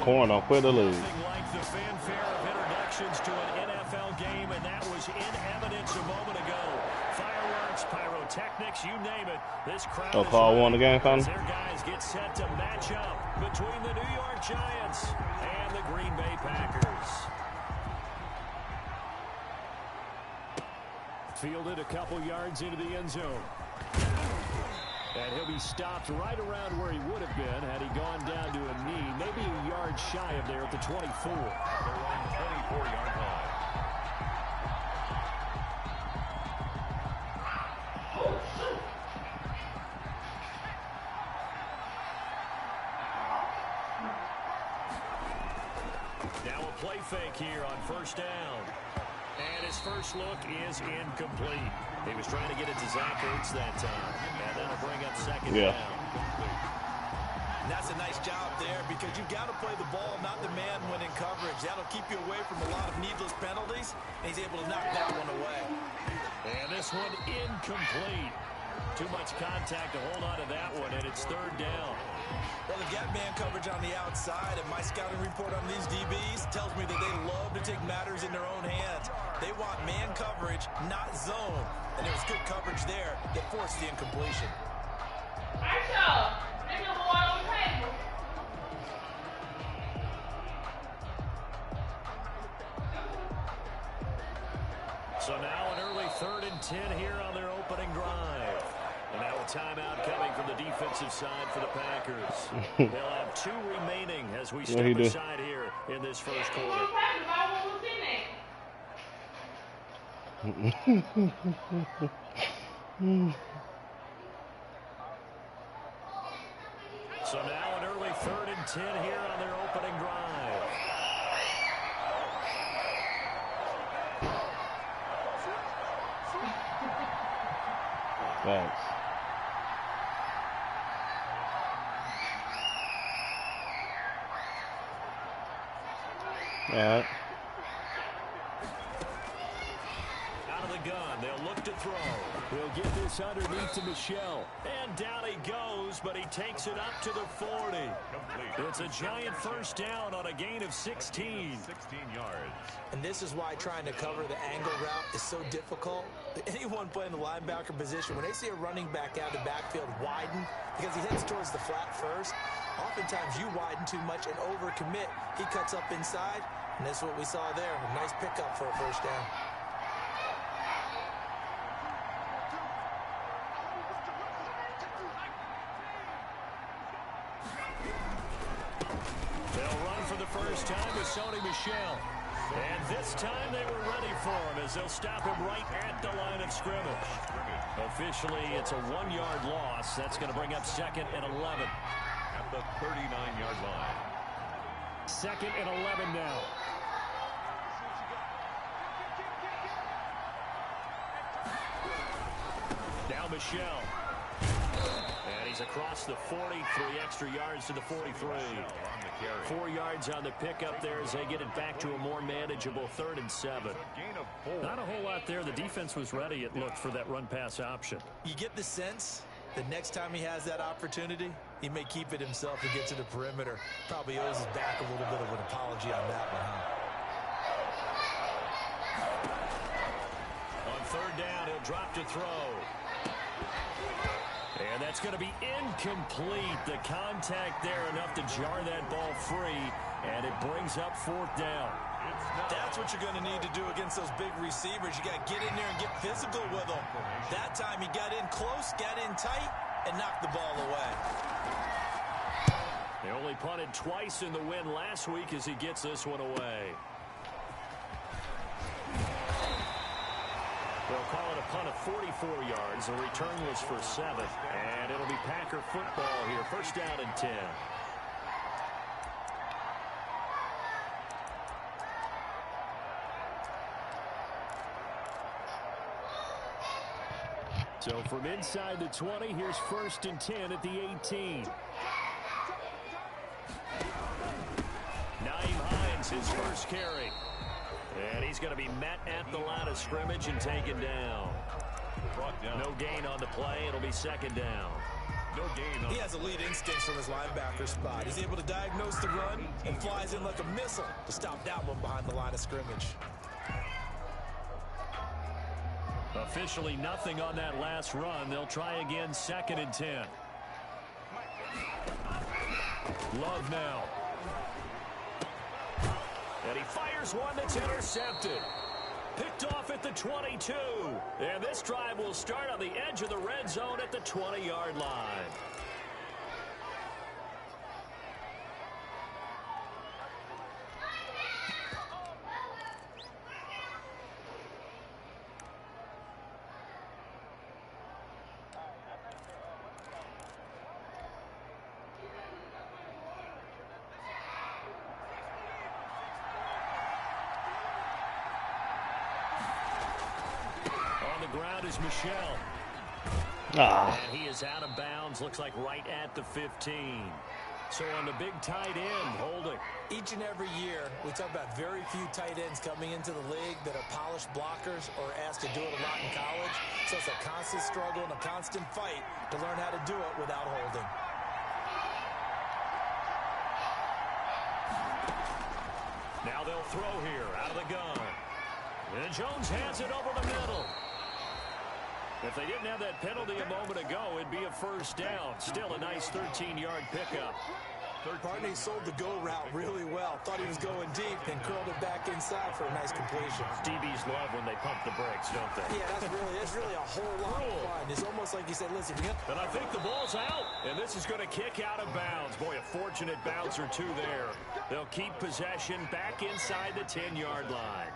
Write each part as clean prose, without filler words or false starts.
Corner, quit the lead. Nothing like the fanfare of introductions to an NFL game, and that was in evidence a moment ago. Fireworks, pyrotechnics, you name it. This crowd is call won the game, as their guys get set to match up between the New York Giants and the Green Bay Packers. Fielded a couple yards into the end zone. And he'll be stopped right around where he would have been had he gone down to a knee, maybe a yard shy of there at the 24. They're on the 24-yard line. Now a play fake here on first down. And his first look is incomplete. He was trying to get it to Zach Ertz that time. And that'll bring up second down. And that's a nice job there because you've got to play the ball, not the man when in coverage. That'll keep you away from a lot of needless penalties. And he's able to knock that one away. And this one incomplete. Too much contact to hold on to that one, and it's third down. Well, they've got man coverage on the outside, and my scouting report on these DBs tells me that they love to take matters in their own hands. They want man coverage, not zone. And there was good coverage there that forced the incompletion. So now an early 3rd and 10 here on their opening drive. And now a timeout coming from the defensive side for the Packers. They'll have 2 remaining as we step aside here in this first quarter. So now an early 3rd and 10 here on their opening drive. Thanks. Yeah. Out of the gun, they'll look to throw. He'll get this underneath to Michel. And down he goes, but he takes it up to the 40. It's a giant first down on a gain of 16. 16 yards. And this is why trying to cover the angle route is so difficult. Anyone playing the linebacker position, when they see a running back out of the backfield widen, because he heads towards the flat first, oftentimes you widen too much and overcommit. He cuts up inside, and that's what we saw there. A nice pickup for a first down. They'll run for the first time with Sony Michel. And this time they were ready for him as they'll stop him right at the line of scrimmage. Officially, it's a 1-yard loss. That's going to bring up 2nd and 11. At the 39-yard line. 2nd and 11 now. Now Michel. And he's across the 40, 3 extra yards to the 43. 4 yards on the pickup there as they get it back to a more manageable 3rd and 7. Not a whole lot there. The defense was ready, it looked, for that run-pass option. You get the sense that next time he has that opportunity, he may keep it himself and get to the perimeter. Probably owes his back a little bit of an apology on that one, huh? On 3rd down, he'll drop to throw. And that's going to be incomplete. The contact there enough to jar that ball free, and it brings up 4th down. That's what you're going to need to do against those big receivers. You got to get in there and get physical with them. That time he got in close, got in tight, and knocked the ball away. They only punted twice in the win last week as he gets this one away. They'll call it a punt of 44 yards. The return was for 7. And it'll be Packer football here. First down and 10. So from inside the 20, here's 1st and 10 at the 18. Naeem Hines, his first carry. And he's going to be met at the line of scrimmage and taken down. No gain on the play. It'll be 2nd down. No gain on He has elite instincts from his linebacker spot. He's able to diagnose the run and flies in like a missile to stop that one behind the line of scrimmage. Officially nothing on that last run. They'll try again, 2nd and 10. Love now. And he fires one that's intercepted. Picked off at the 22. And this drive will start on the edge of the red zone at the 20-yard line. Ground is Michelle. And he is out of bounds. Looks like right at the 15. So on the big tight end, holding. Each and every year, we talk about very few tight ends coming into the league that are polished blockers or asked to do it a lot in college. So it's a constant struggle and a constant fight to learn how to do it without holding. Now they'll throw here out of the gun. And Jones hands it over the middle. If they didn't have that penalty a moment ago, it'd be a first down. Still a nice 13-yard pickup. Partney sold the go route really well. Thought he was going deep and curled it back inside for a nice completion. DBs love when they pump the brakes, don't they? Yeah, that's really a whole lot of fun. It's almost like you said, listen. And I think the ball's out. And this is going to kick out of bounds. Boy, a fortunate bounce or two there. They'll keep possession back inside the 10-yard line.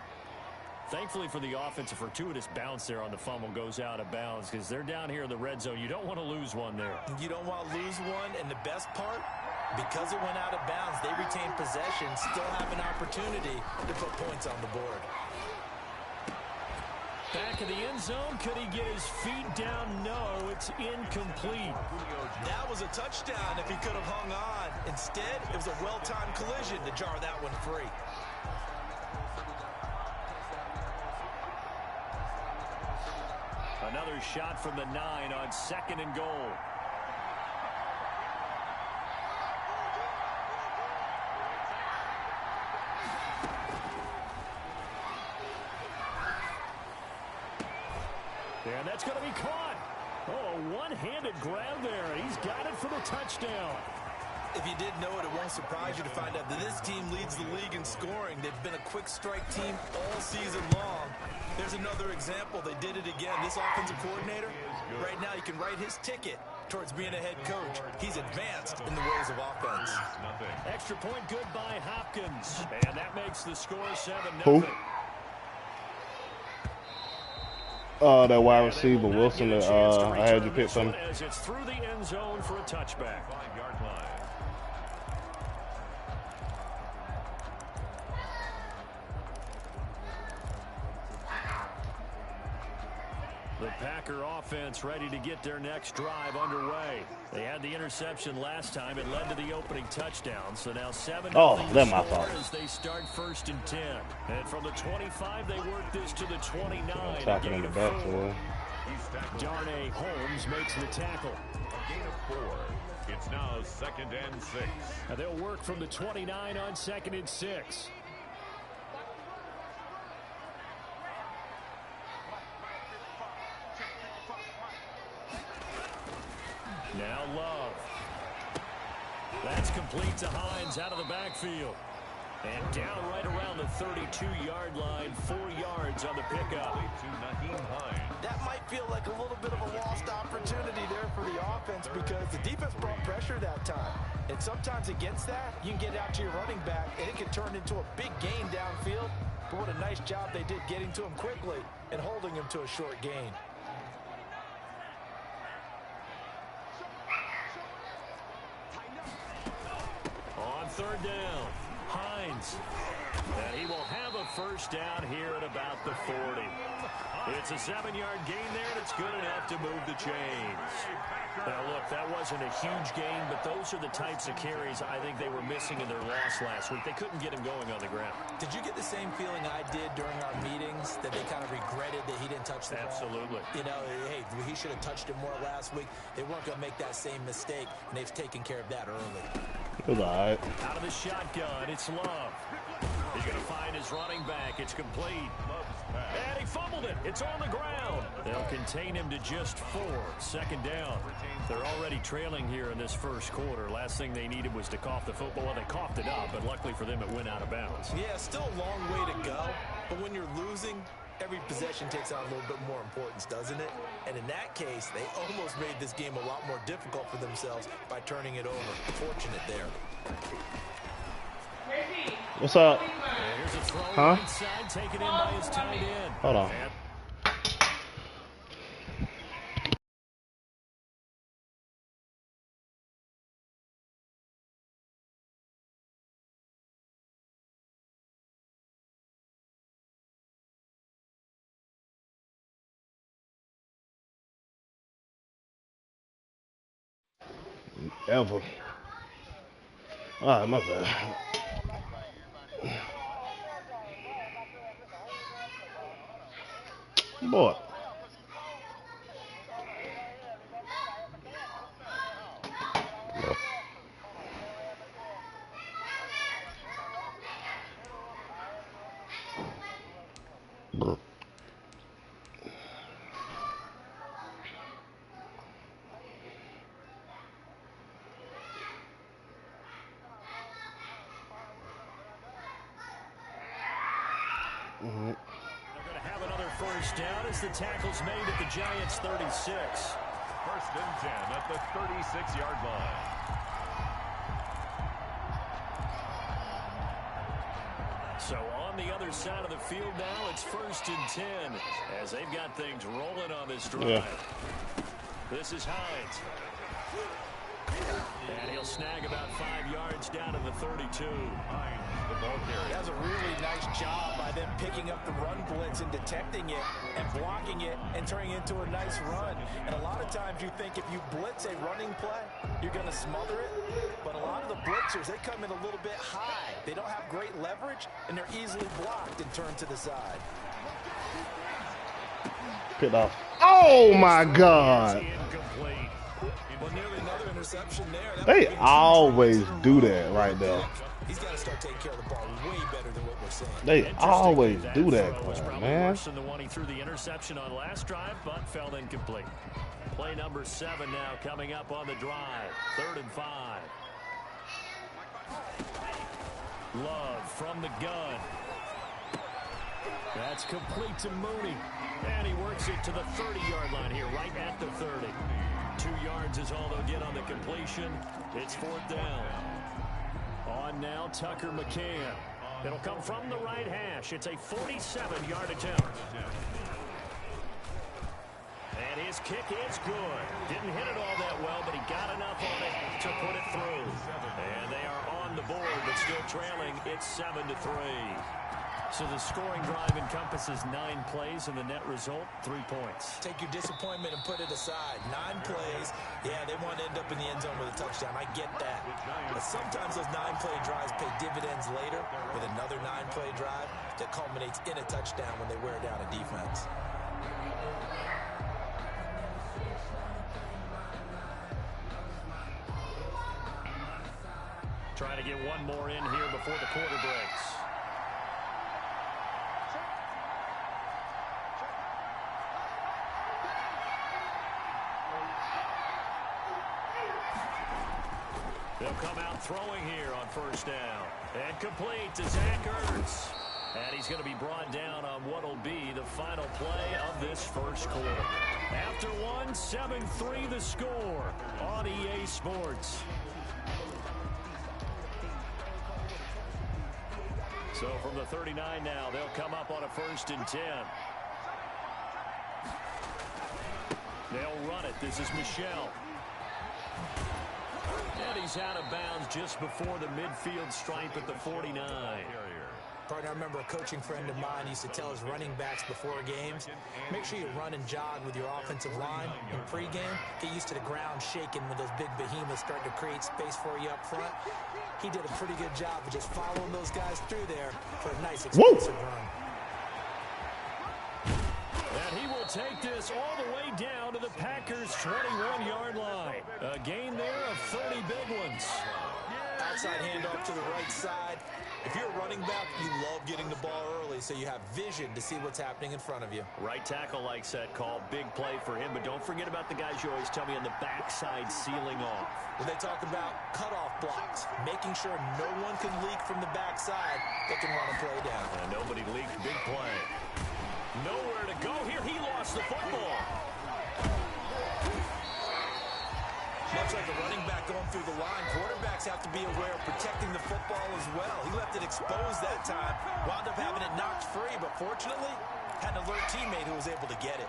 Thankfully for the offense, a fortuitous bounce there on the fumble goes out of bounds because they're down here in the red zone. You don't want to lose one there. You don't want to lose one, and the best part, because it went out of bounds, they retain possession, still have an opportunity to put points on the board. Back in the end zone, could he get his feet down? No, it's incomplete. That was a touchdown if he could have hung on. Instead, it was a well-timed collision to jar that one free. Another shot from the 9 on 2nd and goal. And that's going to be caught. Oh, a one-handed grab there. He's got it for the touchdown. If you didn't know it, it won't surprise you to find out that this team leads the league in scoring. They've been a quick strike team all season long. There's another example. They did it again. This offensive coordinator, right now, you can write his ticket towards being a head coach. He's advanced in the ways of offense. Extra point good by Hopkins. And that makes the score 7-0. Who? That wide receiver, Wilson. I had you pick something. As it's through the end zone for a touchback. 5-yard line. The Packer offense ready to get their next drive underway. They had the interception last time. It led to the opening touchdown. So now 7-0. Oh, that's my fault. As they start 1st and 10. And from the 25, they work this to the 29. Tackling in the backfield. Darnay Holmes makes the tackle. A gain of 4. It's now 2nd and 6. And they'll work from the 29 on 2nd and 6. Now Love. That's complete to Hines out of the backfield. And down right around the 32-yard line, 4 yards on the pickup. That might feel like a little bit of a lost opportunity there for the offense because the defense brought pressure that time. And sometimes against that, you can get out to your running back, and it can turn into a big gain downfield. But what a nice job they did getting to him quickly and holding him to a short gain. On 3rd down, Hines. And he will have a first down here at about the 40. It's a 7-yard gain there, and it's good enough to move the chains. Now, look, that wasn't a huge gain, but those are the types of carries I think they were missing in their loss last week. They couldn't get him going on the ground. Did you get the same feeling I did during our meetings, that they kind of regretted that he didn't touch the ball? Absolutely. You know, hey, he should have touched it more last week. They weren't going to make that same mistake, and they've taken care of that early. It was all right. Out of the shotgun, it's Love. He's going to find his running back. It's complete. And he fumbled it. It's on the ground. They'll contain him to just 4. Second down. They're already trailing here in this first quarter. Last thing they needed was to cough the football. Well, they coughed it up, but luckily for them, it went out of bounds. Yeah, still a long way to go. But when you're losing, every possession takes on a little bit more importance, doesn't it? And in that case, they almost made this game a lot more difficult for themselves by turning it over. Fortunate there. What's up? Here's a throw Huh? inside, taken in by his tight end. Hold on. Ever. All right, my bad. Boy. They're going to have another first down as the tackle's made at the Giants' 36. First and 10 at the 36-yard line. So on the other side of the field now, it's first and 10 as they've got things rolling on this drive. Yeah. This is Hines. And he'll snag about 5 yards down to the 32. Hines, the ball carrier. That was a really nice job by them picking up the run blitz and detecting it and blocking it and turning it into a nice run. And a lot of times you think if you blitz a running play, you're going to smother it. But a lot of the blitzers, they come in a little bit high. They don't have great leverage, and they're easily blocked and turned to the side. Picked off. Oh, my God. Incomplete. Well, nearly another interception there. They always do that right there. He's got to start taking care of the ball way better than what we're saying. They always do that, throw was probably man. worse than the one he threw the interception on last drive, but fell incomplete. Play number 7 now coming up on the drive. 3rd and 5. Love from the gun. That's complete to Mooney. And he works it to the 30-yard line here, right at the 30. 2 yards is all they'll get on the completion. It's 4th down. On now, Tucker McCann. It'll come from the right hash. It's a 47-yard attempt. And his kick is good. Didn't hit it all that well, but he got enough on it to put it through. And they are on the board, but still trailing. It's 7-3. So the scoring drive encompasses 9 plays, and the net result, 3 points. Take your disappointment and put it aside. 9 plays. Yeah, they want to end up in the end zone with a touchdown. I get that. But sometimes those 9-play drives pay dividends later with another 9-play drive that culminates in a touchdown when they wear down a defense. Trying to get one more in here before the quarter breaks. They'll come out throwing here on first down. And complete to Zach Ertz. And he's going to be brought down on what will be the final play of this first quarter. After one, 7-3 the score on EA Sports. So from the 39 now, they'll come up on a 1st and 10. They'll run it. This is Michelle. And he's out of bounds just before the midfield stripe at the 49. Partner, I remember a coaching friend of mine used to tell his running backs before games, make sure you run and jog with your offensive line in pregame. Get used to the ground shaking when those big behemoths start to create space for you up front. He did a pretty good job of just following those guys through there for a nice explosive run. And he will take this all the way down to the Packers' 21-yard line. A gain there of 30 big ones. Outside handoff to the right side. If you're a running back, you love getting the ball early so you have vision to see what's happening in front of you. Right tackle likes that call. Big play for him, but don't forget about the guys you always tell me on the backside sealing off. When they talk about cutoff blocks, making sure no one can leak from the backside, they can run a play down. And nobody leaked. Big play. Nowhere to go here. He lost the football. Much like a running back going through the line, quarterbacks have to be aware of protecting the football as well. He left it exposed that time, wound up having it knocked free, but fortunately, had an alert teammate who was able to get it.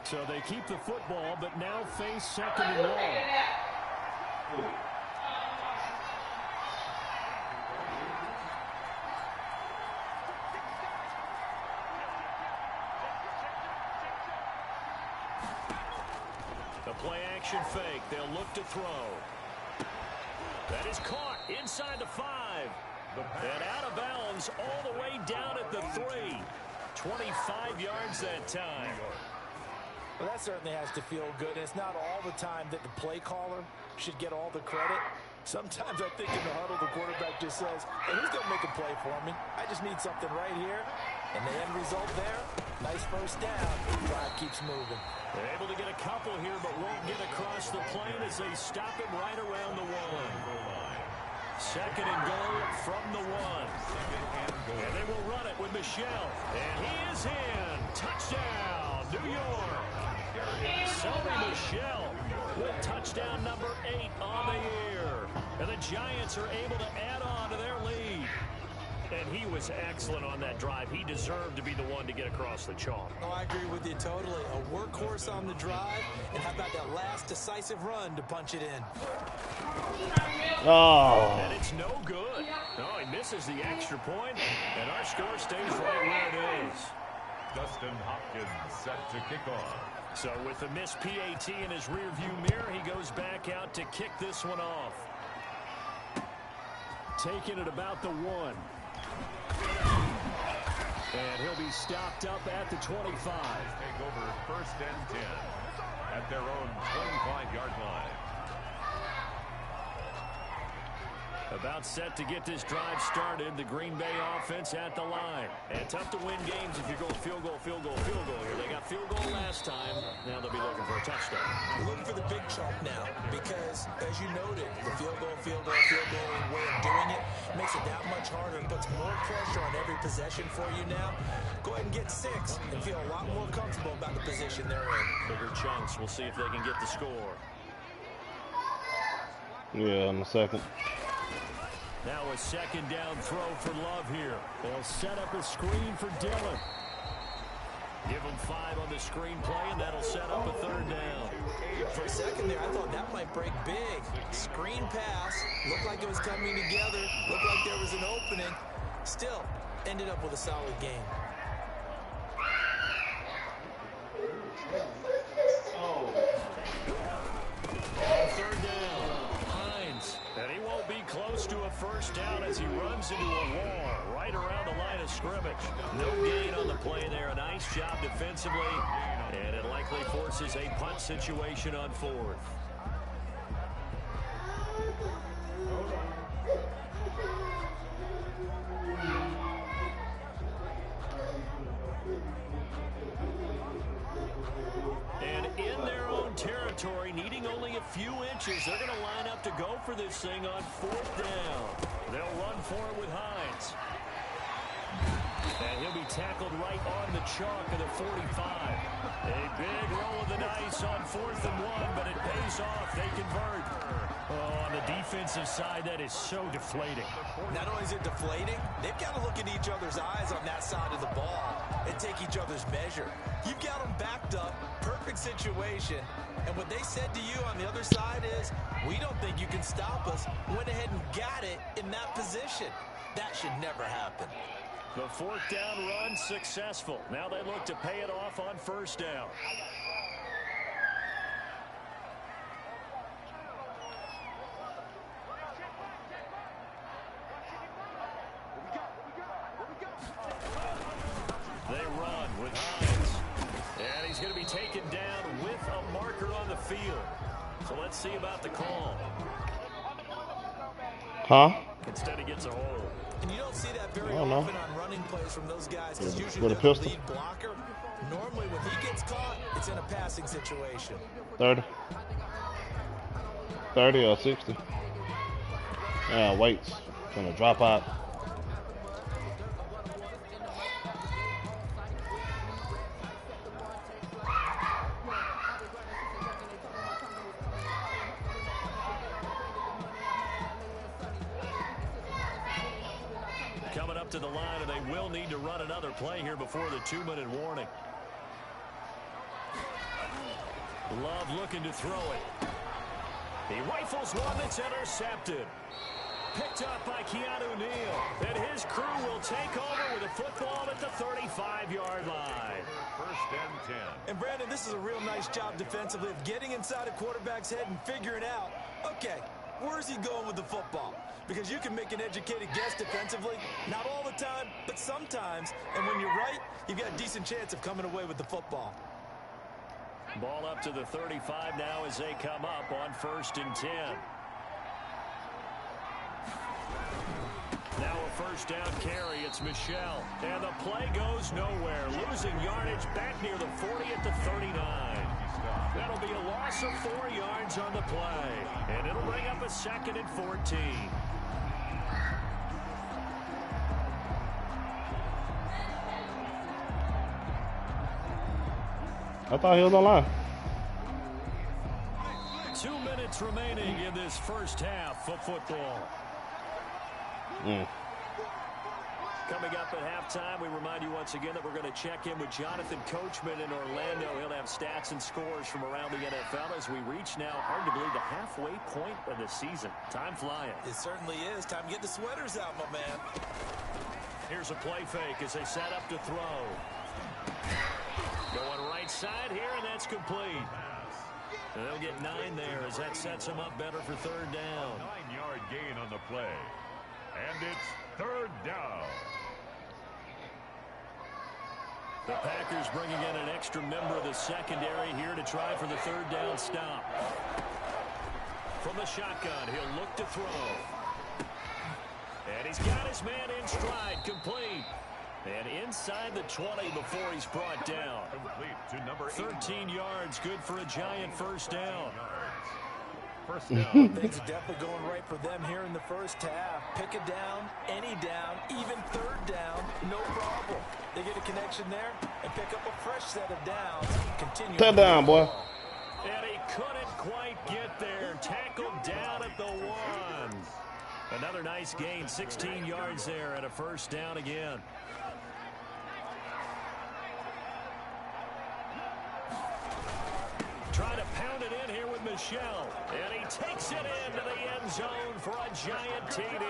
So they keep the football, but now face second and long. The play-action fake. They'll look to throw. That is caught inside the 5. And out of bounds all the way down at the 3. 25 yards that time. Well, that certainly has to feel good. And it's not all the time that the play caller should get all the credit. Sometimes I think in the huddle, the quarterback just says, hey, who's going to make a play for me? I just need something right here. And the end result there, nice first down. Drive keeps moving. They're able to get a couple here, but won't get across the plane as they stop him right around the 1. Second and goal from the 1. And they will run it with Michelle. And he is in. Touchdown, New York. Selby Michelle with touchdown number 8 on the year. And the Giants are able to add on to their lead. And he was excellent on that drive. He deserved to be the one to get across the chalk. Oh, I agree with you totally. A workhorse on the drive. And how about that last decisive run to punch it in? Oh. And it's no good. Oh, he misses the extra point, and our score stays right where it is. Dustin Hopkins set to kick off. So with the missed PAT in his rearview mirror, he goes back out to kick this one off. Taking it about the 1. And he'll be stopped up at the 25. Take over first and 10 at their own 25-yard line. About set to get this drive started. The Green Bay offense at the line. And tough to win games if you're going field goal, field goal, field goal here. They got field goal last time. Now they'll be looking for a touchdown. Looking for the big chalk now because, as you noted, the field goal way of doing it makes it that much harder and puts more pressure on every possession for you now. Go ahead and get 6 and feel a lot more comfortable about the position they're in. Bigger chunks. We'll see if they can get the score. Yeah, in a second. Now a second down throw for Love here. They'll set up a screen for Dillon. Give him 5 on the screen play, and that'll set up a 3rd down. For a second there, I thought that might break big. Screen pass. Looked like it was coming together. Looked like there was an opening. Still, ended up with a solid game. On 3rd down, Hines. And he won't be close to a first down as he runs into a wall right around the line of scrimmage. No gain on the play there. A nice job defensively. And it likely forces a punt situation on 4th. And in their own territory, needing only a few inches, they're going to line up to go for this thing on 4th down. They'll run for it with Hines. And he'll be tackled right on the chalk of the 45. A big roll of the dice on 4th and 1, but it pays off. They convert. Oh, on the defensive side, that is so deflating. Not only is it deflating, they've got to look in each other's eyes on that side of the ball and take each other's measure. You've got them backed up, perfect situation, and what they said to you on the other side is, we don't think you can stop us. Went ahead and got it in that position. That should never happen. The 4th down run successful. Now they look to pay it off on 1st down. They run with Hines. And he's going to be taken down with a marker on the field. So let's see about the call. Huh? Instead he gets a hold. And you don't see that very often on running plays from those guys because usually with a they're the pistol. lead blocker. Normally when he gets caught, it's in a passing situation. 30. 30 or 60. Yeah, Waits gonna drop out. Coming up to the line, and they will need to run another play here before the 2-minute warning. Love looking to throw it. He rifles one that's intercepted. Picked up by Keanu Neal. And his crew will take over with a football at the 35-yard line. 1st and 10. And Brandon, this is a real nice job defensively of getting inside a quarterback's head and figuring out, okay, where's he going with the football? Because you can make an educated guess defensively, not all the time, but sometimes. And when you're right, you've got a decent chance of coming away with the football. Ball up to the 35 now as they come up on 1st and 10. Now a 1st down carry. It's Michelle. And the play goes nowhere. Losing yardage back near the 40 at the 39. That'll be a loss of 4 yards on the play. And it'll bring up a 2nd and 14. I thought he was online. 2 minutes remaining in this 1st half of football. Coming up at halftime, we remind you once again that we're going to check in with Jonathan Coachman in Orlando. He'll have stats and scores from around the NFL as we reach now, hard to believe, the halfway point of the season. Time flying. It certainly is. Time to get the sweaters out, my man. Here's a play fake as they set up to throw. Going right side here, and that's complete. And they'll get 9 there as that sets them up better for 3rd down. 9-yard gain on the play. And it's 3rd down. The Packers bringing in an extra member of the secondary here to try for the 3rd down stop. From the shotgun, he'll look to throw. And he's got his man in stride, complete. And inside the 20 before he's brought down. Complete to number 13 yards, good for a giant 1st down. 1st down. Things are definitely going right for them here in the 1st half. Pick a down, any down, even 3rd down, no problem. They get a connection there and pick up a fresh set of downs. Continue. Touchdown, down, boy. And he couldn't quite get there. Tackled down at the 1. Another nice gain, 16 yards there and a 1st down again. Trying to pound it in here with Michelle. And he takes it into the end zone for a giant TD.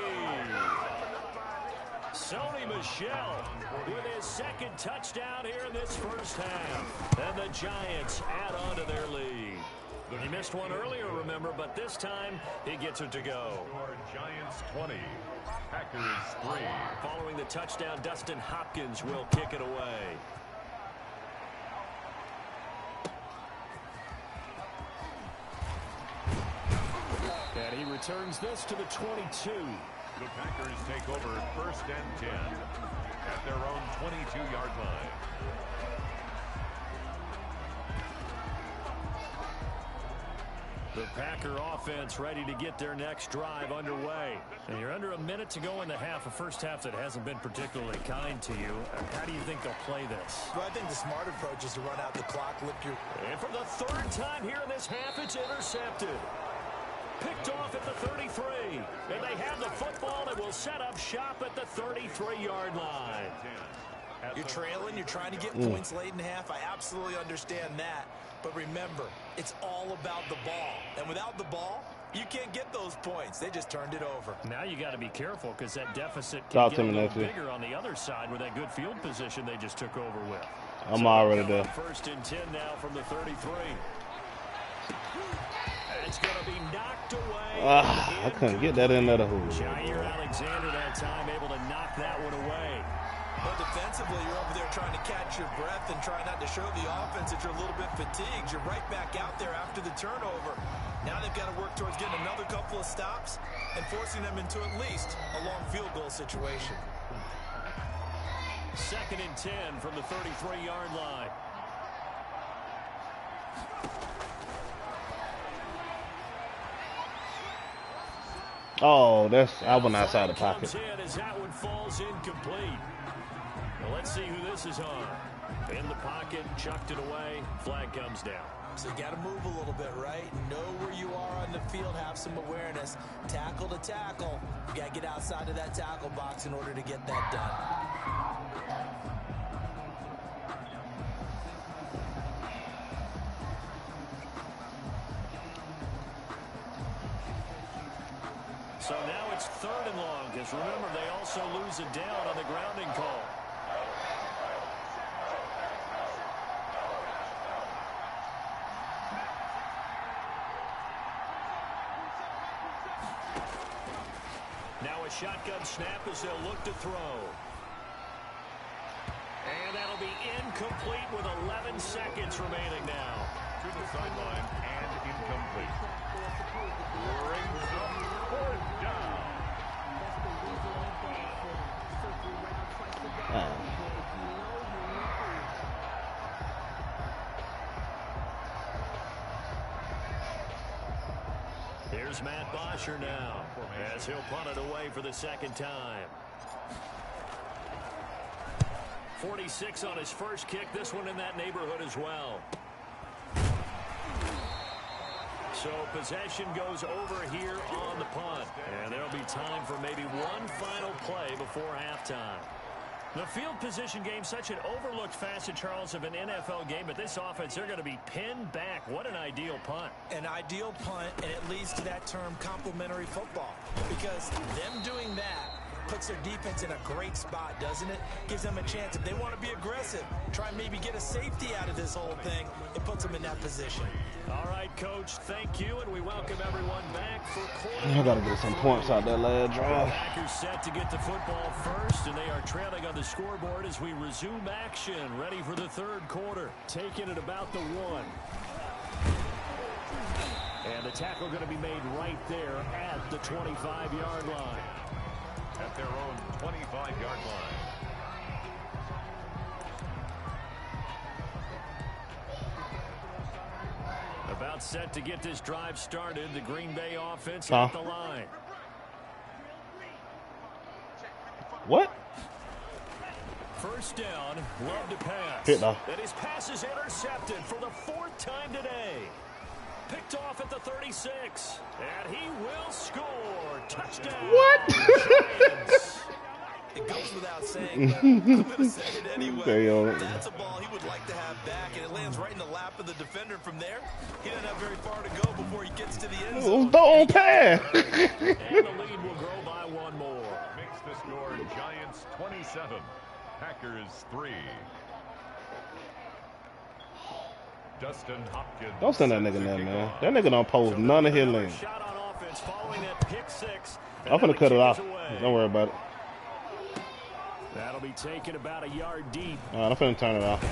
Sony Michel with his 2nd touchdown here in this 1st half. And the Giants add on to their lead. He missed one earlier, remember, but this time he gets it to go. Giants 20, Packers 3. Following the touchdown, Dustin Hopkins will kick it away. And he returns this to the 22. The Packers take over 1st and 10 at their own 22-yard line. The Packer offense ready to get their next drive underway. And you're under a minute to go in the half, a first half that hasn't been particularly kind to you. How do you think they'll play this? Well, I think the smart approach is to run out the clock, And for the third time here in this half, it's intercepted. Picked off at the 33. And they have the football and will set up shop at the 33-yard line. You're trailing. You're trying to get points late in the half. I absolutely understand that. But remember, it's all about the ball. And without the ball, you can't get those points. They just turned it over. Now you got to be careful because that deficit can get a little bigger on the other side with that good field position they just took over with. I'm already there. First and 10 now from the 33. It's going to be knocked away. I couldn't get that in there. Jair Alexander that time able to knock that one away. But defensively, you're over there trying to catch your breath and try not to show the offense that you're a little bit fatigued. You're right back out there after the turnover. Now they've got to work towards getting another couple of stops and forcing them into at least a long field goal situation. Second and 10 from the 33-yard line. Oh, I went outside the pocket. As that one falls incomplete. Well, let's see who this is on. In the pocket, chucked it away. Flag comes down. So you got to move a little bit, right? Know where you are on the field, have some awareness. Tackle to tackle. You got to get outside of that tackle box in order to get that done. So now it's third and long, because remember, they also lose it down on the grounding call. Now a shotgun snap as they'll look to throw. And that'll be incomplete with 11 seconds remaining now. To the sideline and incomplete. Brings up fourth down. Here's Matt Bosher now, as he'll punt it away for the second time. 46 on his first kick, this one in that neighborhood as well. So possession goes over here on the punt. And there'll be time for maybe one final play before halftime. The field position game, such an overlooked facet, Charles, of an NFL game. But this offense, they're going to be pinned back. What an ideal punt. An ideal punt, and it leads to that term complementary football. Because them doing that puts their defense in a great spot, doesn't it? Gives them a chance. If they want to be aggressive, try and maybe get a safety out of this whole thing, it puts them in that position. All right, Coach, thank you, and we welcome everyone back for quarter. I got to get some points out that last drive. Packers set to get the football first, and they are trailing on the scoreboard as we resume action, ready for the third quarter. Taking it about the 1. And the tackle going to be made right there at the 25-yard line. At their own 25-yard line. About set to get this drive started. The Green Bay offense at the line. What? First down, Love to pass. Hit now. And his pass is intercepted for the 4th time today. Picked off at the 36. And he will score. Touchdown. What? It goes without saying, but I'm going to say it anyway. That's a ball he would like to have back, and it lands right in the lap of the defender. From there, he doesn't have very far to go before he gets to the end zone. Don't pass. And the lead will grow by 1 more. Makes the score Giants 27, Packers 3. Dustin Hopkins. Don't send that nigga in there, man. That nigga don't post none of his links. Shot on offense following that pick 6. I'm finna cut it off. Don't worry about it. That'll be taken about a yard deep. I'm finna turn it off.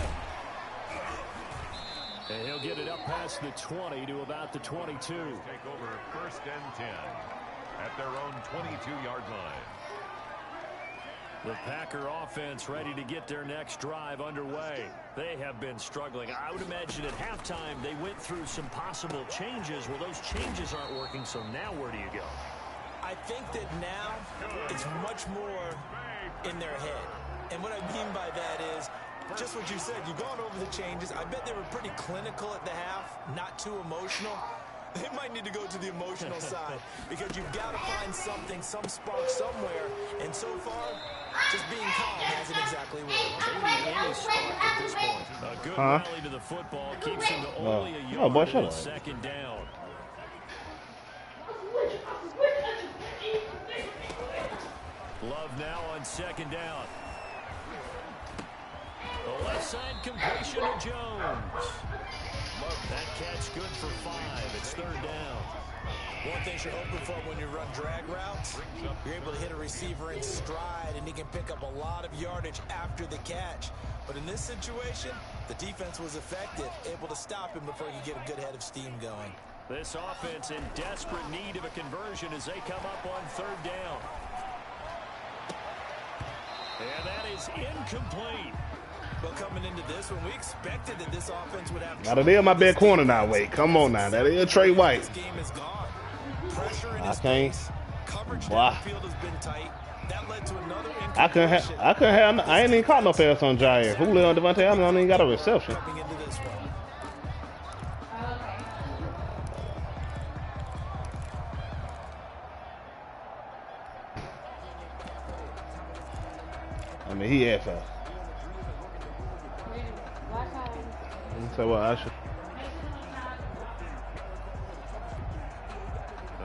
And he'll get it up past the 20 to about the 22. Take over first and 10 at their own 22-yard line. The Packer offense ready to get their next drive underway. They have been struggling. I would imagine at halftime they went through some possible changes. Well, those changes aren't working, so now where do you go? I think that now it's much more in their head. And what I mean by that is just what you said. You've gone over the changes. I bet they were pretty clinical at the half, not too emotional. They might need to go to the emotional side because you've got to find something, some spark somewhere. And so far, just being calm hasn't exactly worked. Maybe any spark at this point. A good rally to the football keeps him to only a yard on second down. Love now on second down. The left side completion to Jones. That catch good for 5. It's third down. One thing you're open for when you run drag routes, you're able to hit a receiver in stride, and he can pick up a lot of yardage after the catch. But in this situation, the defense was effective, able to stop him before he could get a good head of steam going. This offense in desperate need of a conversion as they come up on third down. And that is incomplete. Well, coming into this one, we expected that this offense would have. Now that is my bad corner now. Wait, come on now. That is Trey White. This game is gone. Pressure in I his can't. face. Coverage Wow. downfield has been tight. That led to another I ain't even caught no pass on Jair. Julio and Devontae Adams don't even got a reception. Coming into this one. I mean, he had fast. So what?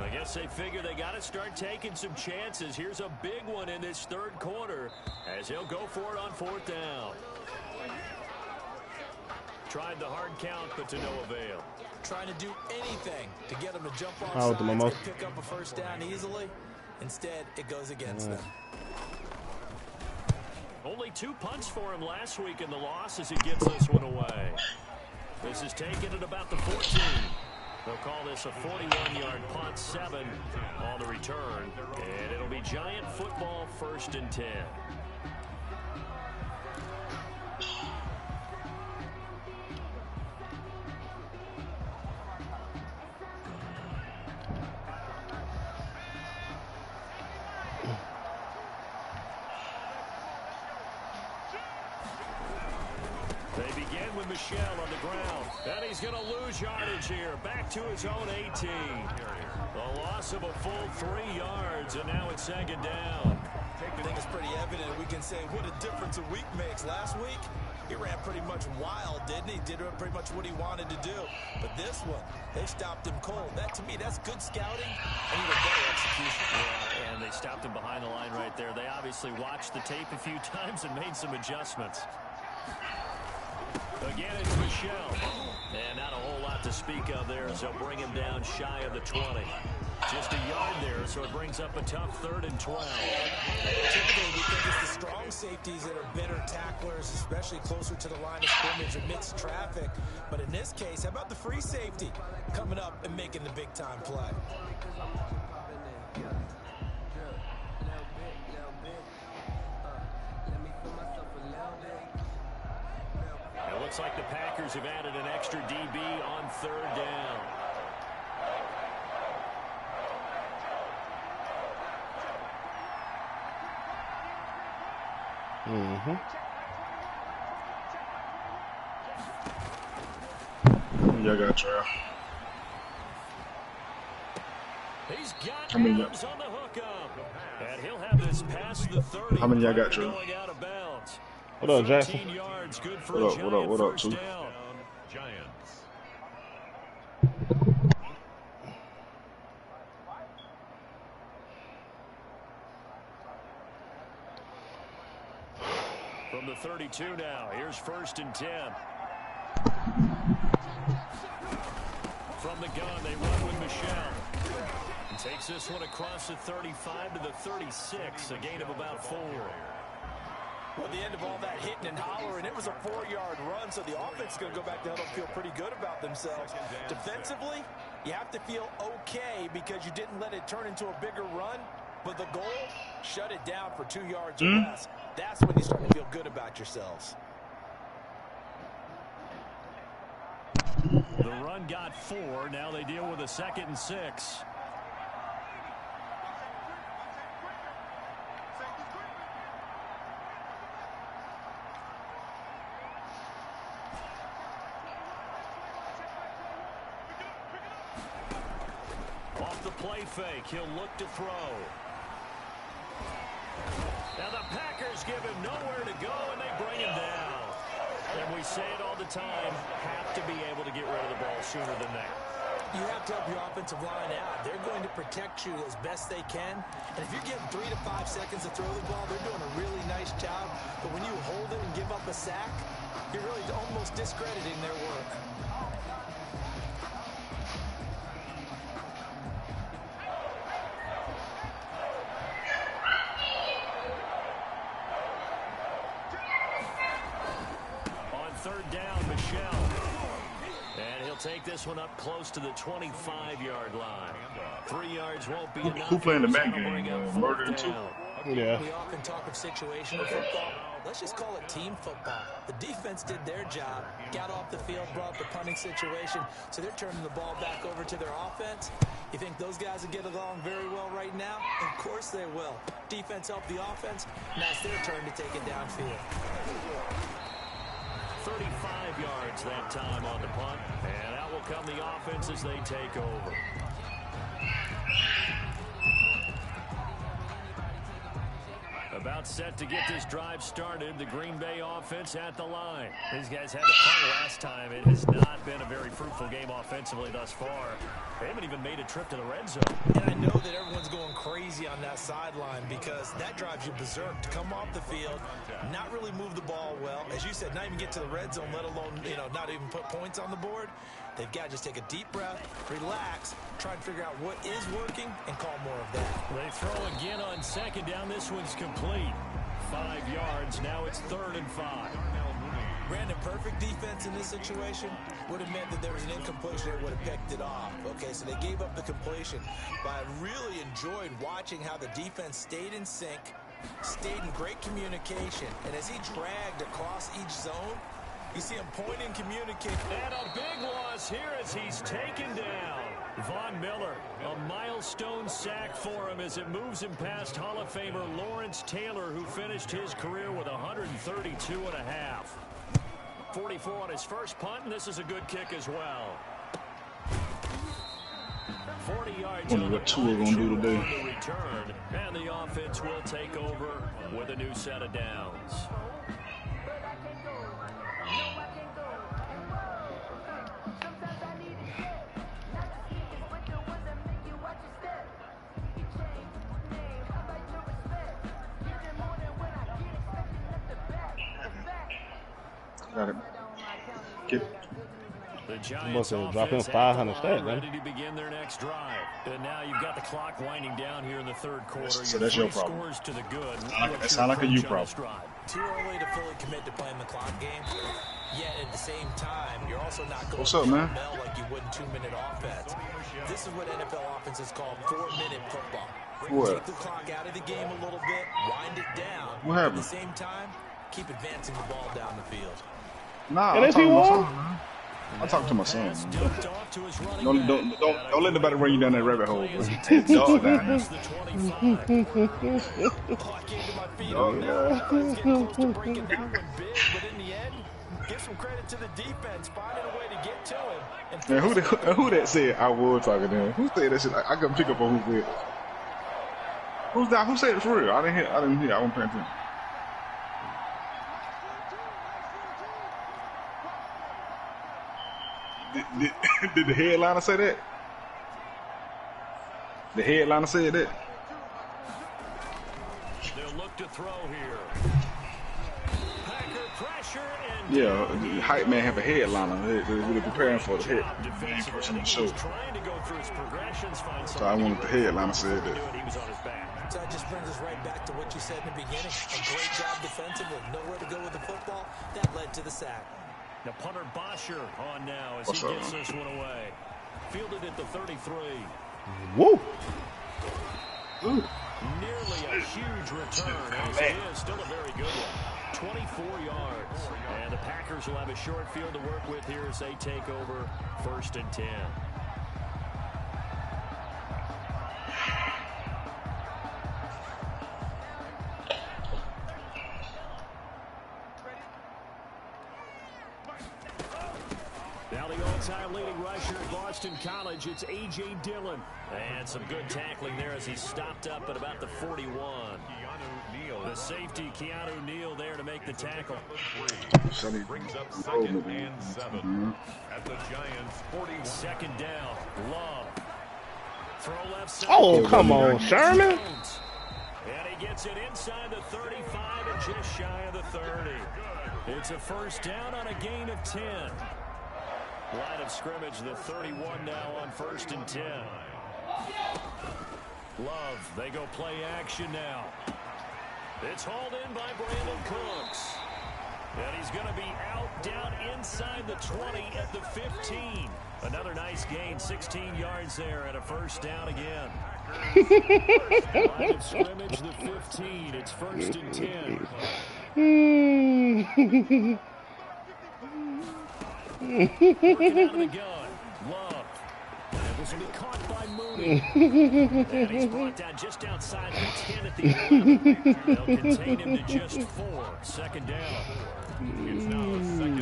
I guess they figure they got to start taking some chances. Here's a big one in this third quarter as he'll go for it on fourth down. Tried the hard count, but to no avail. Trying to do anything to get him to jump off sides and pick up a first down easily. Instead, it goes against them. Only 2 punts for him last week in the loss as he gets this one away. This is taken at about the 14. They'll call this a 41-yard punt, 7 on the return. And it'll be Giant football, 1st and 10. They begin with Michel on the ground. And he's going to lose yardage here. Back to his own 18. The loss of a full 3 yards, and now it's second down. I think it's pretty evident. We can say what a difference a week makes. Last week, he ran pretty much wild, didn't he? Did pretty much what he wanted to do. But this one, they stopped him cold. That, to me, that's good scouting and even better execution. Yeah, and they stopped him behind the line right there. They obviously watched the tape a few times and made some adjustments. Again, it's Michel. And not a whole lot to speak of there as they'll bring him down shy of the 20. Just a yard there, so it brings up a tough 3rd and 12. Typically, we think it's the strong safeties that are better tacklers, especially closer to the line of scrimmage amidst traffic. But in this case, how about the free safety coming up and making the big-time play? It looks like the Packers have added an extra DB on 3rd down. Y'all got Trail. He's got Adams on the hookup. And he'll have this past the 30. How many y'all got, Trail? Going out of bounds. What up, Jackson? Yards, good for What up, too? Down. Giants. From the 32 now, here's 1st and 10. From the gun, they run with Michel. And takes this one across the 35 to the 36, a gain of about 4. Well, the end of all that hitting and hollering, it was a 4-yard run, so the offense is going to go back to huddle and feel pretty good about themselves. Defensively, you have to feel okay because you didn't let it turn into a bigger run. But the goal, shut it down for 2 yards or less. That's when you start to feel good about yourselves. The run got 4. Now they deal with a 2nd and 6. Off the play fake, he'll look to throw. Now the Packers give him nowhere to go, and they bring him down. And we say it all the time, have to be able to get rid of the ball sooner than that. You have to help your offensive line out. They're going to protect you as best they can. And if you're getting 3 to 5 seconds to throw the ball, they're doing a really nice job. But when you hold it and give up a sack, you're really almost discrediting their work. Take this one up close to the 25-yard line. 3 yards won't be enough. Who playing the back game? Murder too. Yeah. We often talk of situational football. Let's just call it team football. The defense did their job, got off the field, brought up the punting situation, so they're turning the ball back over to their offense. You think those guys will get along very well right now? Of course they will. Defense helped the offense. Now it's their turn to take it downfield. 35 yards that time on the punt, and out will come the offense as they take over. About set to get this drive started. The Green Bay offense at the line. These guys had to punt last time. It has not been a very fruitful game offensively thus far. They haven't even made a trip to the red zone. And I know that everyone's going crazy on that sideline because that drives you berserk to come off the field, not really move the ball well. As you said, not even get to the red zone, let alone, not even put points on the board. They've got to just take a deep breath, relax, try and figure out what is working, and call more of that. They throw again on second down. This one's complete. 5 yards. Now it's 3rd and 5. Brandon, perfect defense in this situation would have meant that there was an incompletion that would have picked it off. Okay, so they gave up the completion. But I really enjoyed watching how the defense stayed in sync, stayed in great communication. And as he dragged across each zone, you see him point and communicate. And a big loss here as he's taken down. Von Miller, a milestone sack for him as it moves him past Hall of Famer Lawrence Taylor, who finished his career with 132.5. 44 on his first punt, and this is a good kick as well. 40 yards on the return, and the offense will take over with a new set of downs. Got it. Get. The Giants dropping 500 stats, ready to begin their next drive. And now you've got the clock winding down here in the third quarter. So that's your problem. Scores to the good. That sounds like a you problem. Too early to fully commit to playing the clock game. Yet at the same time, you're also not going What's up, man? like you would in 2-minute offense. This is what NFL offenses call 4-minute football. What? Take the clock out of the game a little bit, wind it down. What happened? At the same time, keep advancing the ball down the field. Nah, I'm talking to my son, man. I'm talking to my son. Don't let nobody run you down that rabbit hole. Take the dog down. Oh, I came to my feet. It's getting close to breaking that one big, but in the end, give some credit to the defense, finding a way to get to him. Man, who that said I was talking to him? Who said that shit? I couldn't pick up on who said it. Who's that? Who said it for real? I didn't hear. I wasn't paying attention. Did the headliner say that? The headliner said that? They'll look to throw here. Packer pressure and Yeah, the hype man have a headliner. They're preparing for the head person on the show. So I wanted the headliner said that. So that just brings us right back to what you said in the beginning. A great job defensively, nowhere to go with the football. That led to the sack. The punter Bosher on now as What's he up, gets man? this one away. Fielded at the 33. Woo! Ooh. Nearly a huge return, as it is still a very good one. 24 yards. And the Packers will have a short field to work with here as they take over 1st and 10. Now the all-time leading rusher at Boston College, it's A.J. Dillon. And some good tackling there as he stopped up at about the 41. The safety, Keanu Neal, there to make the tackle. Brings up 2nd and 7 at the Giants' 41. 2nd down, Love. Throw left side. Oh, come on, Sherman. And he gets it inside the 35 and just shy of the 30. It's a 1st down on a gain of 10. Line of scrimmage, the 31 now on 1st and 10. Love, they go play action now. It's hauled in by Brandon Cooks. And he's going to be out down inside the 20 at the 15. Another nice gain, 16 yards there and a 1st down again. Line of scrimmage, the 15. It's 1st and 10. Working out of the gun. Love. And this will be caught by Mooney. And he's brought down just outside the 10 at the 11. They'll contain him to just 4. 2nd down.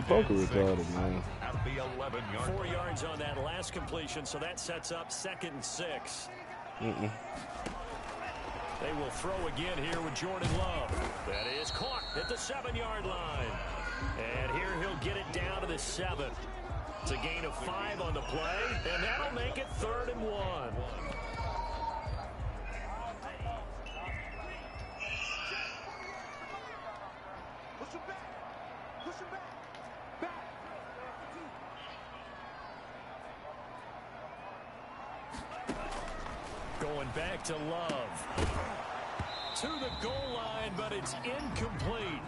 Poker retarded, man. At the 11-yard 4 yards on that last completion, so that sets up 2nd and 6. They will throw again here with Jordan Love. That is caught at the 7-yard line. And here he'll get it down to the 7. It's a gain of 5 on the play, and that'll make it 3rd and 1. Going back to Love. To the goal line, but it's incomplete.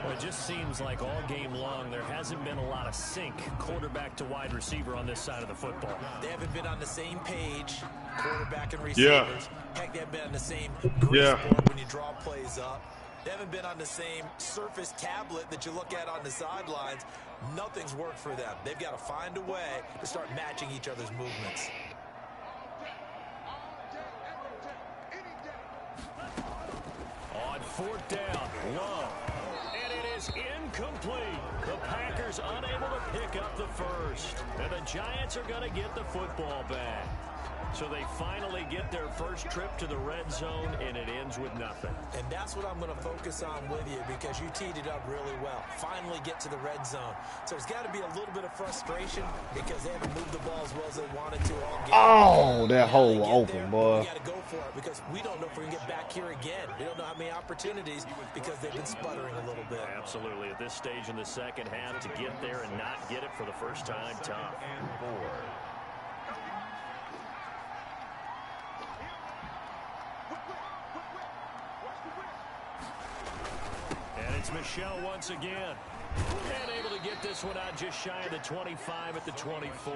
Well, it just seems like all game long there hasn't been a lot of sync quarterback to wide receiver on this side of the football. They haven't been on the same page, quarterback and receivers. Heck, they haven't been on the same grease board when you draw plays up. They haven't been on the same surface tablet that you look at on the sidelines. Nothing's worked for them. They've got to find a way to start matching each other's movements. On 4th down, Love. And it is incomplete. The Packers unable to pick up the 1st. And the Giants are going to get the football back. So they finally get their first trip to the red zone, and it ends with nothing. And that's what I'm going to focus on with you because you teed it up really well. Finally get to the red zone. So there's got to be a little bit of frustration because they haven't moved the ball as well as they wanted to all game. Oh, that hole open, boy. We got to go for it because we don't know if we're going to get back here again. We don't know how many opportunities because they've been sputtering a little bit. Absolutely. At this stage in the second half, to get there and not get it for the first time, tough. and 4. And it's Michelle once again. And able to get this one out just shy of the 25 at the 24.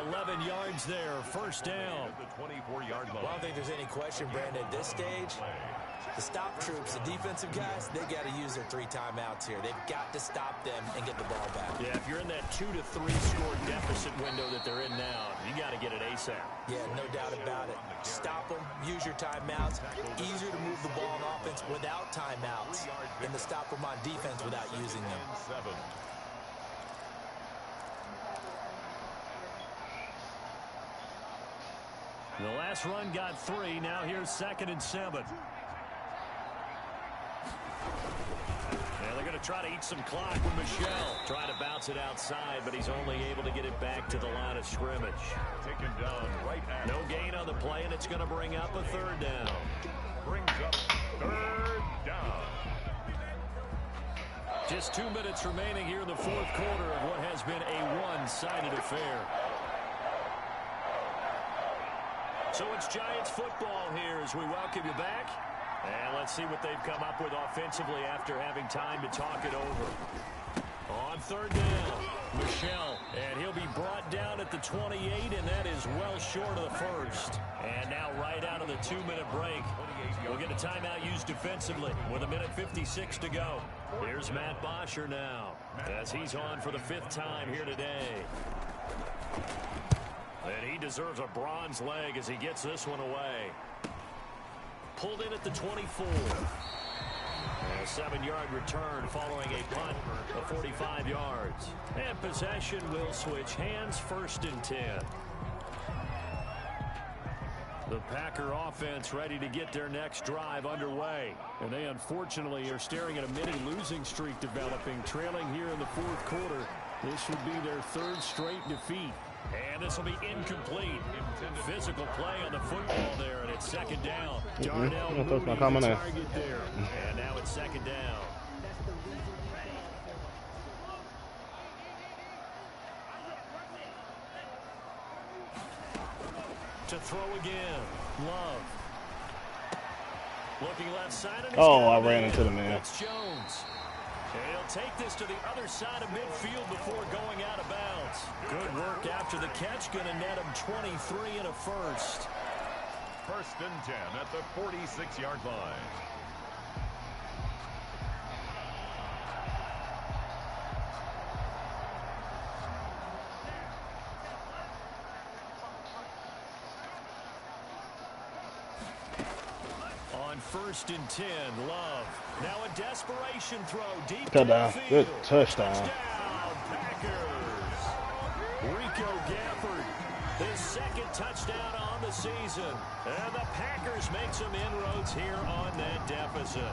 11 yards there, 1st down. The 24-yard line. Well, I don't think there's any question, Brandon, at this stage, the stop troops, the defensive guys, they've got to use their 3 timeouts here. They've got to stop them and get the ball back. Yeah, if you're in that 2 to 3 score deficit window that they're in now, you got to get it ASAP. Yeah, no doubt about it. Stop them, use your timeouts. Easier to move the ball on offense without timeouts than to stop them on defense without using them. 7. The last run got 3. Now here's 2nd and 7. Yeah, they're going to try to eat some clock with Michelle. Trying to bounce it outside, but he's only able to get it back to the line of scrimmage. Taken down right at. No gain on the play, and it's going to bring up a 3rd down. Brings up 3rd down. Just 2 minutes remaining here in the 4th quarter of what has been a one-sided affair. So it's Giants football here as we welcome you back. And let's see what they've come up with offensively after having time to talk it over. On third down, Michelle, and he'll be brought down at the 28, and that is well short of the first. And now right out of the 2-minute break, we'll get a timeout used defensively with 1:56 to go. Here's Matt Bosher now, as he's on for the 5th time here today. And he deserves a bronze leg as he gets this one away. Pulled in at the 24. A 7-yard return following a punt of 45 yards. And possession will switch hands, 1st and 10. The Packer offense ready to get their next drive underway. And they unfortunately are staring at a mini losing streak developing, trailing here in the 4th quarter. This would be their 3rd straight defeat. And this will be incomplete. Physical play on the football there, and it's 2nd down. Darnell Mooney, the target there. And now it's 2nd down. To throw again. Love. Looking left side. Oh, I ran into the man. That's Jones. He'll take this to the other side of midfield before going out of bounds. Good work after the catch. Going to net him 23 and a first. 1st and 10 at the 46-yard line. On 1st and 10, Love. Now a desperation throw deep touchdown. Good touchdown. Touchdown, Packers. Rico Gafford, his 2nd touchdown on the season. And the Packers make some inroads here on that deficit.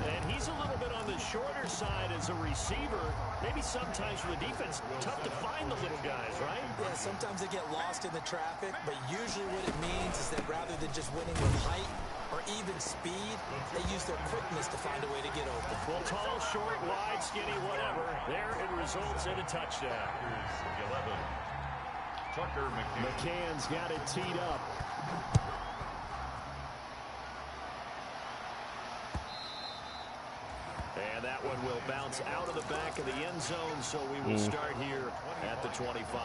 And he's a little bit on the shorter side as a receiver. Maybe sometimes for the defense, tough to find the little guys, right? Yeah, sometimes they get lost in the traffic, but usually what it means is that rather than just winning with height or even speed, they use their quickness to find a way to get open. Well, tall, short, wide, skinny, whatever. There it results in a touchdown. 11. Tucker McCann. McCann's got it teed up. And that one will bounce out of the back of the end zone, so we will start here at the 25.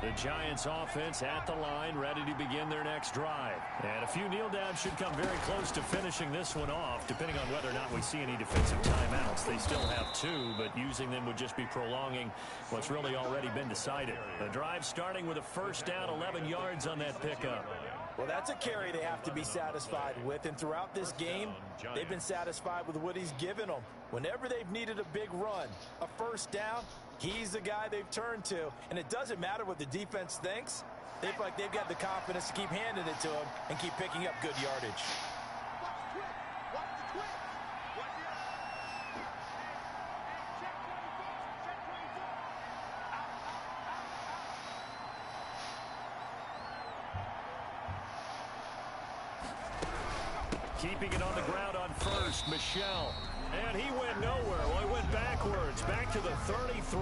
The Giants offense at the line, ready to begin their next drive. And a few kneel downs should come very close to finishing this one off, depending on whether or not we see any defensive timeouts. They still have 2, but using them would just be prolonging what's really already been decided. The drive starting with a 1st down, 11 yards on that pickup. Well, that's a carry they have to be satisfied with, and throughout this game, they've been satisfied with what he's given them. Whenever they've needed a big run, a 1st down, he's the guy they've turned to, and it doesn't matter what the defense thinks. They feel like they've got the confidence to keep handing it to him and keep picking up good yardage. Keeping it on the ground on 1st, Michelle. And he went nowhere. Well, he went backwards, back to the 33.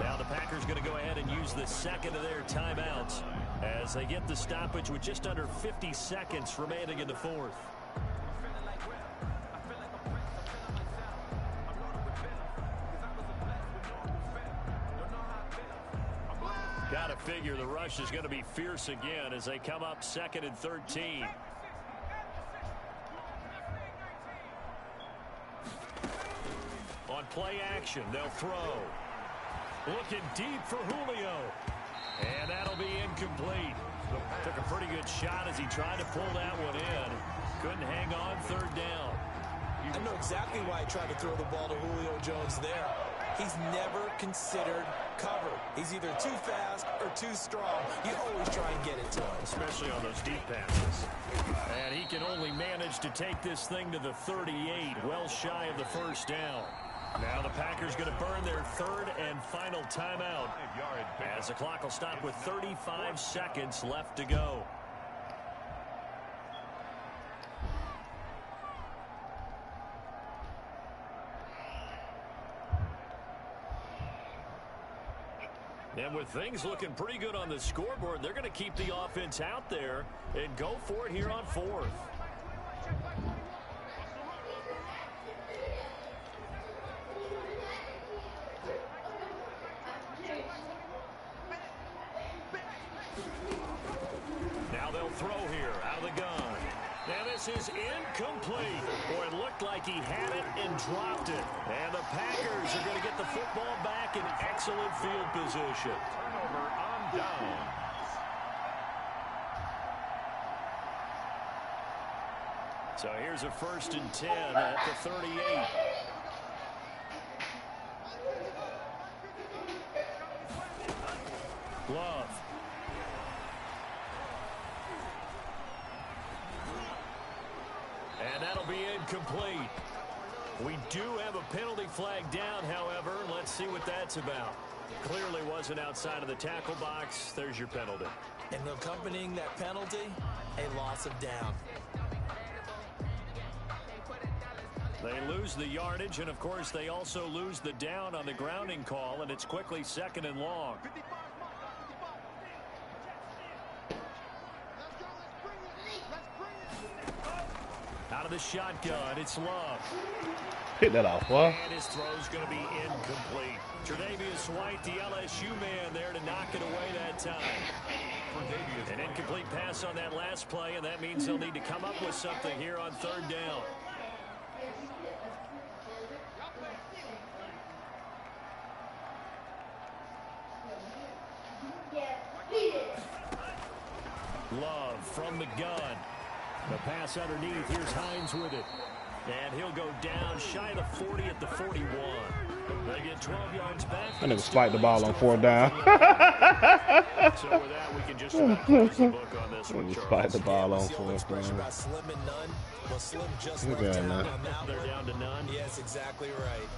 Now the Packers going to go ahead and use the 2nd of their timeouts as they get the stoppage with just under 50 seconds remaining in the 4th. Got to figure the rush is going to be fierce again as they come up 2nd and 13. On play action, they'll throw. Looking deep for Julio. And that'll be incomplete. Took a pretty good shot as he tried to pull that one in. Couldn't hang on 3rd down. I know exactly why he tried to throw the ball to Julio Jones there. He's never considered cover. He's either too fast or too strong. You always try and get it to him. Especially on those deep passes. And he can only manage to take this thing to the 38, well shy of the 1st down. Now the Packers going to burn their 3rd and final timeout as the clock will stop with 35 seconds left to go. And with things looking pretty good on the scoreboard, they're going to keep the offense out there and go for it here on 4th. Now they'll throw here out of the gun. Now this is incomplete. Boy, it looked like he had it and dropped it. And the Packers are going to get the football back in excellent field position. Turnover on down. So here's a 1st and 10 at the 38. Love. And that'll be incomplete. We do have a penalty flag down, however. Let's see what that's about. Clearly wasn't outside of the tackle box. There's your penalty. And accompanying that penalty, a loss of down. They lose the yardage, and of course they also lose the down on the grounding call, and it's quickly 2nd and long. Out of the shotgun, it's Love. Pick that off, boy. And his throw's going to be incomplete. Tre'Davious White, the LSU man, there to knock it away that time. An incomplete pass on that last play, and that means they'll need to come up with something here on 3rd down. Love from the gun. The pass underneath. Here's Hines with it. And he'll go down shy of the 40 at the 41. They get 12 yards back. I nigga spiked the ball on 4th down. So with that, we can just about close the book on this one, Charles. Spiked the ball on The old 4th expression down. about slim and none. Well, Slim just Look went at down that. on that They're one. down to none. Yes, exactly right.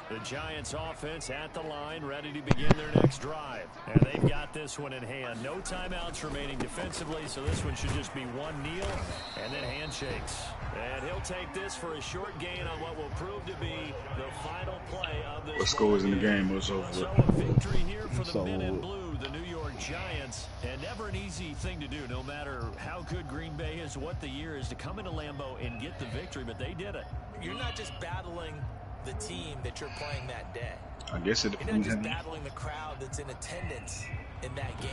The Giants offense at the line, ready to begin their next drive. And they've got this one in hand. No timeouts remaining defensively, so this one should just be one kneel and then handshakes. And he'll take this for a short gain on what will prove to be the final play of this. What scores in the game was over So with. a victory here for the So- men in blue, the New York Giants. And never an easy thing to do, no matter how good Green Bay is, what the year is, to come into Lambeau and get the victory, but they did it. You're not just battling the team that you're playing that day. I guess it You're not depends. just battling the crowd that's in attendance in that game.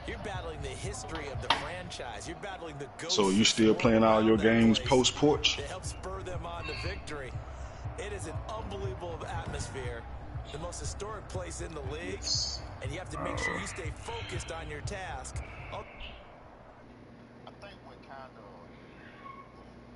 You're battling the history of the franchise. You're battling the ghosts. So you still playing all your games post porch? To help spur them on to victory. It is an unbelievable atmosphere. The most historic place in the league. And you have to make sure you stay focused on your task.